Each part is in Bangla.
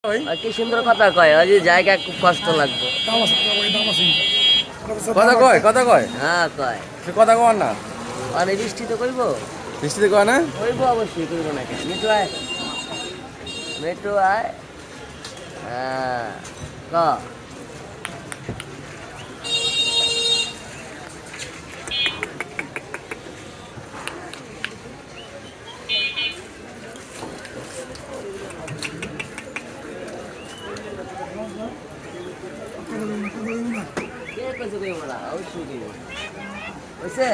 আর কি সুন্দর কথা কয়, ওই যে জায়গা খুব কষ্ট লাগবে। কথা কয় হ্যাঁ কয়, সে কথা কর না। মানে বৃষ্টি তো করবো, বৃষ্টিতে কয় না? করবো অবশ্যই, করবো না কেন। মিঠু আয়, মিঠু আয়। হ্যাঁ ক কে কইছে কইবো না, অবশ্যই কইবো। হইছে?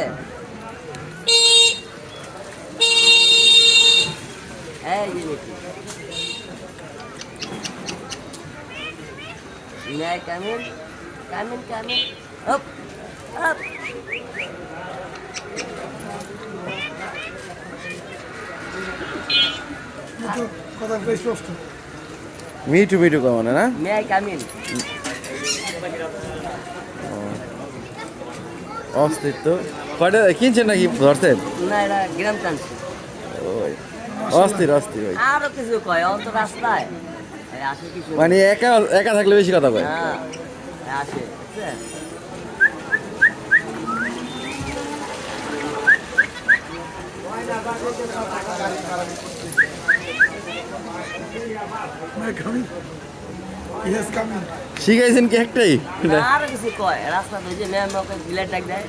এই যে Mithu, May I come in? Come in, come in. Up, up. Mithu Mithu কয় মানে না? May I come in? অস্তিত্ব কয়টা কিনছেন নাকি ধরছেন? না এটা গ্রাম টানছি। ওই অস্থির অস্থির ভাই। আরো কিছু কয়, অন্ত রাস্তায় আসে কিছু। মানে একা একা থাকলে বেশি কথা কয়। হ্যাঁ আসে, বুঝছেন? শিখাইছেন কি একটাই? আরো কিছু কয় রাস্তা তো, যে ম্যাম ওকে বিলেট ডাক দেয়।